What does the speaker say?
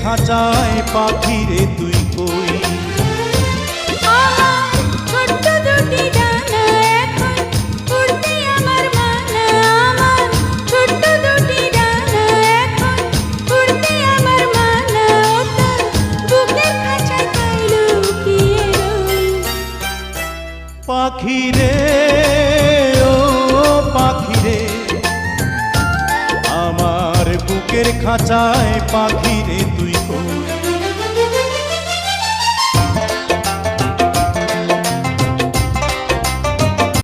খাঁচায় পাখি রে তুই কই? ছোট্ট দুটি ডানা এখন উড়তে আমার মানা, আমার ছোট্ট দুটি ডানা এখন উড়তে আমার মানা, বুকের খাঁচায় তাই লুকিয়ে রই। পাখি রে ও পাখি রে, আমার বুকের খাঁচায় পাখি রে তুই কই?